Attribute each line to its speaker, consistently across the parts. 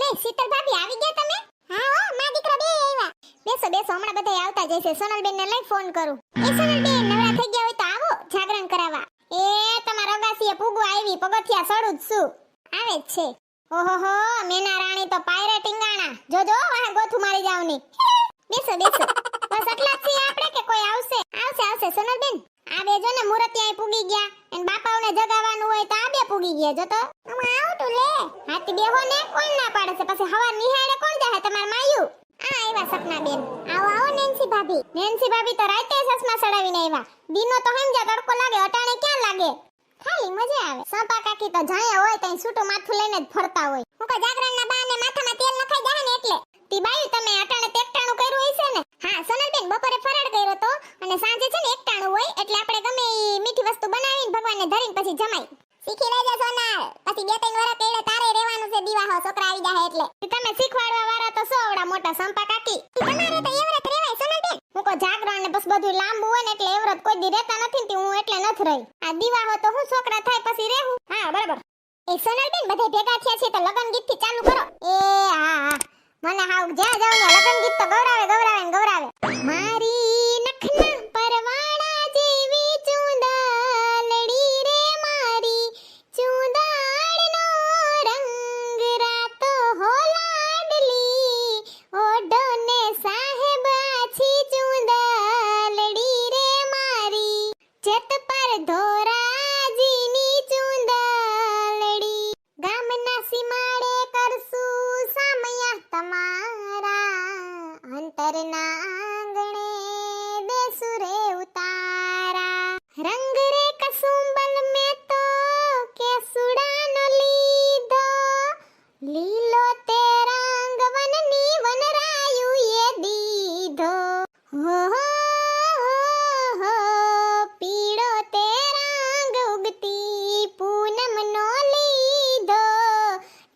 Speaker 1: લે શીતલ ભાભી આવી ગયા તમે? હા હો માં દીકરા બે આવ્યા. બેસો બેસો હમણાં બધા આવતા જશે. સોનલબેન ને લઈ ફોન કરું. એ સોનલબેન નવરા થઈ ગયા હોય તો આવો જાગરણ કરાવવા. એ તમારા અગાસીએ પૂગો આવી પગથિયા સડું જ છું. આવે જ છે. ઓહોહો મેના રાણી તો પાયરે ટીંગાણા. જોજો વાહ ગોથું મારી જાવની. બેસો બેસો. બસ એટલા જ છીએ આપણે કે કોઈ આવશે? આવશે આવશે સોનલબેન. આ બે જો ને મુરતિયાએ પૂગી ગયા. એન બાપાઓને જગાવવાનું હોય તો આ બે પૂગી ગયા જો તો. હું આવું તું લે. હાથી બેહો ને કોણ ના પાડે છે? પછી હવા નિહાળે કોણ જાહે તમાર માયું? આ આવ્યા સપના બેન. આવો આવો નેન્સી ભાભી. નેન્સી ભાભી તો રાતે સસમા સડાવીને આવ્યા. દીનો તો હમજા તડકો લાગે અટાણે ક્યાં લાગે? ખાલી મજા આવે. સંપા કાકી તો જાયા હોય તઈ છૂટું માથું લઈને જ ફરતા હોય. હું કો જાગરણના બાને માથામાં તેલ નખાઈ જાહે ને એટલે. તી બાયું તમે અટાણે તેકટાણું કર્યું હશે ને? હા સોનલબેન બપોરે ફરાળ કર્યો તો અને સાંજે છે ને એકટાણું હોય એટલે આપણે ગમે ઈ મીઠી વસ્તુ બનાવીને ભગવાનને ધરીને પછી જમાઈ. શીખી લેજે સોનલ. પછી બે ત્રણ વરસ કેડે તારે રહેવાનું છે દીવાહો છોકરા આવી જાહે એટલે. તમે શીખવાડવા વાળા તો સોવડા મોટા સંપા કાકી. તમારે તો એવરત રહેવાય સોનલબેન. હું કો જાગરણ ને બસ બધું લાંબુ હોય ને એટલે એવરત કોઈ દી રહેતા નથી ને હું એટલે નથ રહી. આ દીવાહો તો હું છોકરા થાય પછી રહેવું. હા બરાબર. એ સોનલબેન બધે ભેગા થયા છે તો લગન ગીત થી ચાલુ કરો. એ હા હા મને હાવ જ્યાં જાવ ને લગન ગીત તો ગૌરાવે ગૌરાવે ને ગૌરાવે. મારી નખના પરવાળા જેવી ચૂંદલડી રે મારી ચૂંદડનો રંગ રાતો હો લાડલી ઓઢોને સાહેબ આછી ચૂંદલડી રે મારી ચેત પર ધોરાજીની ચૂંદલડી ગામના સીમાડે કરશું સામયા તમારા અંતરના આંગણે દેસુ રે ઉતારા રંગ રે કસુંબલ મેં તો કેસુડાનો લીધો લીલો તે રંગ વનની વનરાયું એ દીધો હો હો પીળો તે રંગ ઉગતી પૂનમનો લીધો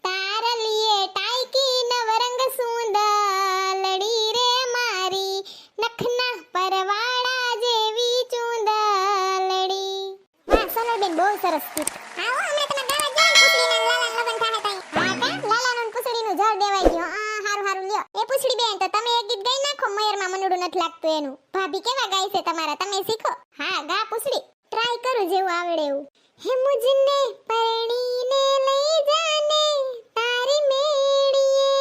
Speaker 1: તારલીએ ટાઈકી નવરંગ સુંદલડી રે મારી નખના પરવાળા જેવી ચૂંદલડી. વાહ સોનલબેન બહુ સરસ ગીત. આવો અમે તમે ગાવા જાય પૂછડીના લાલાનું લગન થાહે તઈ. હા કા લાલાનું પૂછડીનું જળ દેવાઈ ગયો. આ હારું હારું લ્યો. એ પૂછડી બેન તો તમે એક ગીત ગાઈ નાખો મયરમાં મનડું નથી લાગતું એનું. ભાભી કેવા ગાય છે તમારા તમે શીખો. હા ગા પૂછડી. ટ્રાય કરું જેવું આવડે એવું. હે મુજને પરણીને લઈ જાને તારી મેળીએ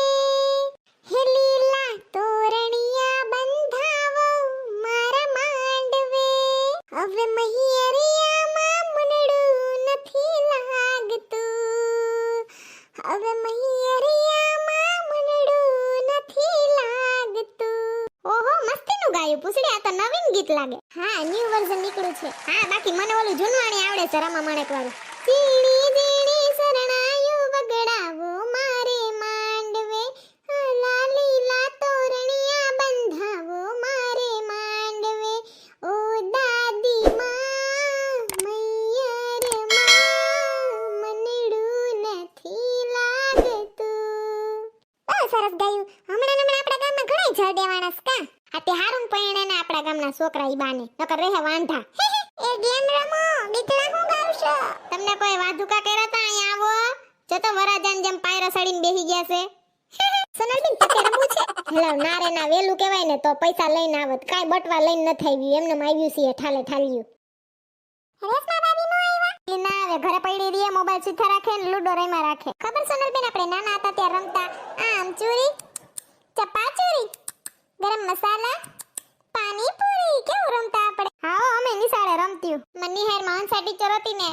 Speaker 1: હે લીલા તોરણિયા બંધાવો મારા માંડવે હવે મહિયરિયામાં મનડું નથી લાગતું હવે મહિયરિયામાં મનડું નથી લાગતું. ઓહો મસ્તીનું ગાયું પૂછડી. આ તો નવીન ગીત લાગે. હા ન્યુ વર્ઝન નીકળ્યું છે. હા બાકી મને ઓલું જૂનવાણી આવડે છે રમા માણેક વાળું. ઝીણી ઝીણી શરણાયું વગડાવો મારે માંડવે લાલા લીલા તોરણિયા બંધાવો મારે માંડવે ઓ દાદી માં મૈયર માં મનડું નથી લાગતું. બહુ સરસ ગાયું. હમણાં આપણા ગામમાં ઘણા જળ દેવાના છે કા? આ તે હારું પૈણે ને આપણા ગામના છોકરા ઈ બાને નકર રહે વાંઢા. એ ગેમ રમો દીકરા હું ગાવશો. તમને કોઈ વાધુકા કર્યા તા અહીંયા આવો જો તો વરાજાન જેમ પાયરો સડીને બેહી ગયા છે. સોનલબેન તકે રમવું છે. હેલા નારે ના વેલું કહેવાય ને તો પૈસા લઈને આવત. કાઈ બટવા લઈને ન થઈ ગયું એમને આવ્યું છે ઠાલે ઠાલ્યું. રેશમા ભાભી નો આવ્યા. એ ના આવે ઘરે પડી રહી મોબાઈલ સીધા રાખે ને લૂડો રમવા રાખે. ખબર સોનલબેન આપણે નાના હતા ત્યારે રમતા આમ ચોરી ચપાચોરી ગરમ મસાલા પાણીપુરી કેવું રમતા આપણે. હા અમે નિશાળે રમતીયું. મને નિહારમાં હંસા ટીચર હતી ને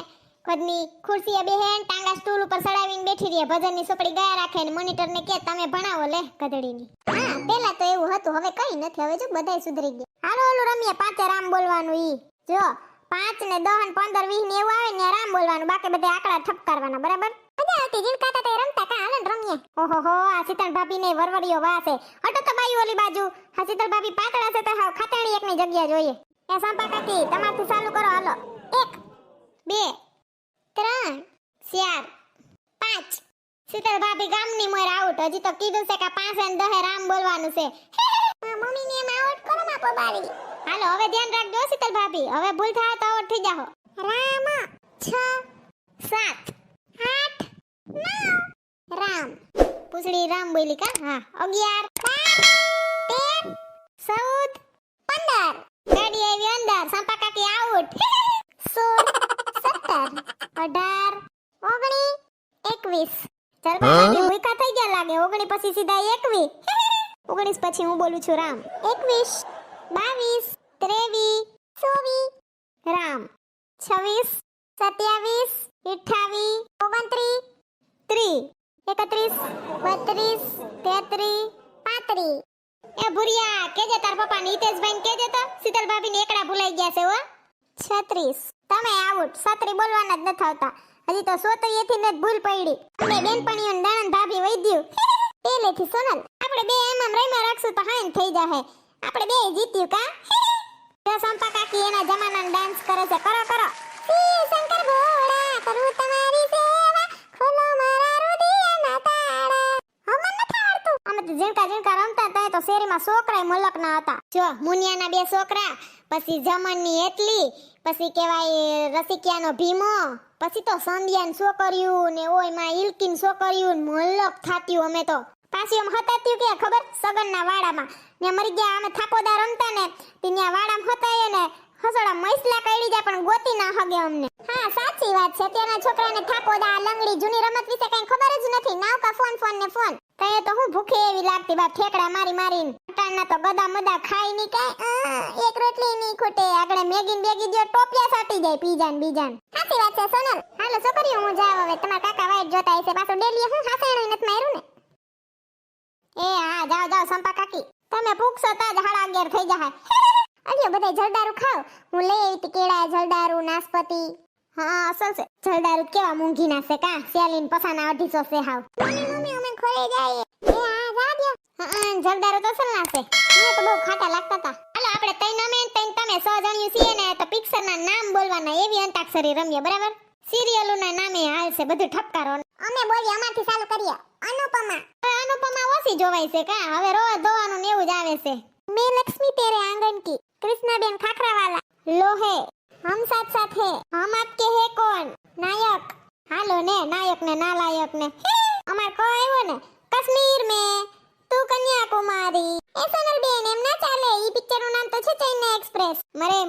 Speaker 1: કદની ખુરશીએ બેહેન ટાંગા સ્ટૂલ ઉપર સડાવીને બેઠી રહે ભજનની સોપડી ગાયા રાખે ને મોનિટરને કે તમે ભણાવો લે ગધડીની. હા પહેલા તો એવું હતું હવે કઈ નથી. હવે જો બધાય સુધરી ગયા. હાલો ઓલું રમીએ પાંચે રામ બોલવાનું ઈ જો 5 ને 10 ને 15 20 ને એવું આવે ને રામ બોલવાનું બાકી બધા આંકડા ઠપકારવાના બરાબર. મજા આવતી જીવકાતા તે રમતા કા હાલો રમીએ. ઓહોહો આ શીતળ ભાભી ને વરવડિયો વાસે અટો તો બાઈ ઓલી બાજુ. આ શીતળ ભાભી પાતળા છે તો હાવ ખાતેણી એકની જગ્યા જોઈએ. એ સંપા કાકી તમારથી ચાલુ કરો હાલો. 1 2 3 4 5 શીતળ ભાભી ગામની મોર આઉટ. હજી તો કીધું છે કે 5 અને 10 રામ બોલવાનું છે. મમ્મી ને એમ આઉટ કરો માં પોબારી. હાલો હવે ધ્યાન રાખજો શીતળ ભાભી. હવે ભૂલ થાય તો આઉટ થઈ જાઓ. રામ 6 7 8 9 રામ પૂછડી રામ બોલી કા હા 11 13 14 15 ગાડી આવી અંદર સંપા કાકી આઉટ 16 17 18 19 ચાલ ભાઈ ભૂખા થઈ ગયા લાગે 19 પછી સીધા 21 19 પછી હું બોલું છું રામ 21 22 23 24 રામ 26 27 28 29 30 31 32 33 35 એ ભુરિયા કેજે તાર પપ્પા નીતેશભાઈ કેજે તો શીતલ ભાભી ને એકડા ભૂલાઈ ગયા છે હો 36 તમે આઉટ 37 બોલવાના જ નથી આવતા હજી તો સોતરીએથી ને જ ભૂલ પડી અને બેનપણીઓ ને દાણન ભાભી વૈદ્યું પેલેથી સોનલ આપણે બે એમ રહીમાં રાખશું તો હાઈન થઈ જાહે આપણે બે જીત્યું કા જો સંપા કાકી એના જમાનાનો ડાન્સ કરે છે કરો કરો શંકર ભોળા કરું તમારી સેવા ખોલો મારા હૃદયના તાળા હમન નથી આવડતું અમે તો ઝીણકા રમતા હતા તો શેરીમાં છોકરાય મલક ના હતા જો મુનિયાના બે છોકરા પછી જમણની એટલી પછી કેવાય રસિકિયાનો ભીમો પછી તો સંધ્યાન છોકર્યું ને ઓય માં ઇલકીન છોકર્યું મલક થાત્યું અમે તો પાછી આમ હતાત્યું કે ખબર સગનના વાડામાં ને મરી ગયા અમે થાપોદા રમતા ને ત્યાં વાડામાં હતાય ને હસડા મૈસલા કઈડી જા પણ ગોતી ના હગે અમને હા સાચી વાત છે તેના છોકરાને થાપોદા લંગડી જૂની રમત વિશે કઈ ખબર જ નથી નાવ કા ફોન ને ફોન તય તો હું ભૂખે એવી લાગતી બા ઠેકડા મારીને અટાણના તો ગદા મદા ખાઈ ની કાઈ એક રોટલી ની ખૂટે આગળ મેગીન બેગી દયો ટોપિયા સાટી જાય પીજાન બીજાન સાચી વાત છે સોનલ હાલો છોકરીઓ હું જાવ હવે તમારા કાકા વાઈટ જોતા હશે પાછો ડેલી હું હાસેણો નથી માર્યું ને એ હા જાવ જાવ સંપા કાકી તમે પૂછો તા જ 11:30 થઈ જાય અલ્યો બધા જલદારું ખાવ હું લઈ આવી તી કેળા જલદારું નાસપતિ હા અસલ છે જલદારું કેવા મૂંઘી ના છે કા સેલીન પસાના 250 છે હાવ મમ્મી અમે ખોલે જાય એ હા જા દયો હા જલદારું તો અસલ ના છે મને તો બહુ ખાટા લાગતા તા હાલો આપણે તઈ નમે તઈ તમે 6 જણ્યું છીએ ને તો પિક્ચર ના નામ બોલવાના એવી અંતાક્ષરી રમીએ બરાબર સિરિયલો ના નામે હાલ છે બધું ઠપકારો અમે બોલી અમારથી ચાલુ કરીએ અનુપમા ઓછી જોવાય છે કા હવે રોવા ધોવાનું ને એવું જ આવે છે मैं लक्ष्मी तेरे आंगन की कृष्णाबेन खाखरावाला लोहे हम साथ साथ है हम आपके है कौन नायक हालो ने नायक ने नालायक ने અમાર કો આવ્યો ને કાશ્મીર મે તું કન્યાકુમારી એ સોનલબેન એમ ના ચાલે ઈ પિક્ચર નું નામ તો છે ચેન્નઈ એક્સપ્રેસ મરે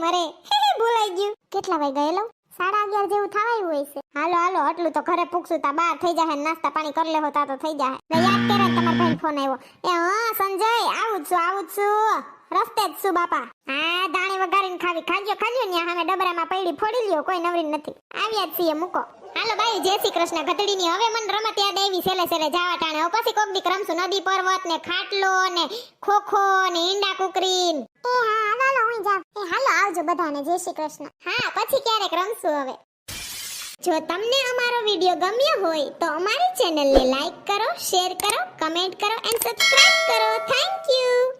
Speaker 1: ભૂલાઈ ગયું કેટલા વાગે ગયેલો 11:30 જેવું થવાયું હોય છે હાલો હાલો આટલું તો ઘરે પૂછું તા બહાર થઈ જાહે નાસ્તા પાણી કરી લેહો તા તો થઈ જાહે ને યાદ કરે તમાર ભાઈ ફોન આવ્યો એ હા સંજય આવું છું રસ્તે જ છું બાપા હા દાણી વઘારીને ખાજો ને સામે ડબરામાં પડી ફોડી લ્યો કોઈ નવરી નથી આવ્યા જ છીએ મૂકો હાલો બાઈ જય શ્રી કૃષ્ણ ગધડીની હવે મન રમત યાદ આવી સેલે જાવા ટાણે હવે પછી કોક દીક રમશું નદી પર્વત ને ખાટલો ને ખોખો ને ઈંડા કુકરીન એ હા હાલો હું જાવ એ હાલો આવજો બધાને જય શ્રી કૃષ્ણ હા પછી ક્યારેક રમશું હવે જો તમને અમારો વિડિયો ગમ્યો હોય તો અમારી ચેનલને લાઈક કરો શેર કરો કમેન્ટ કરો એન્ડ સબસ્ક્રાઇબ કરો થેન્ક યુ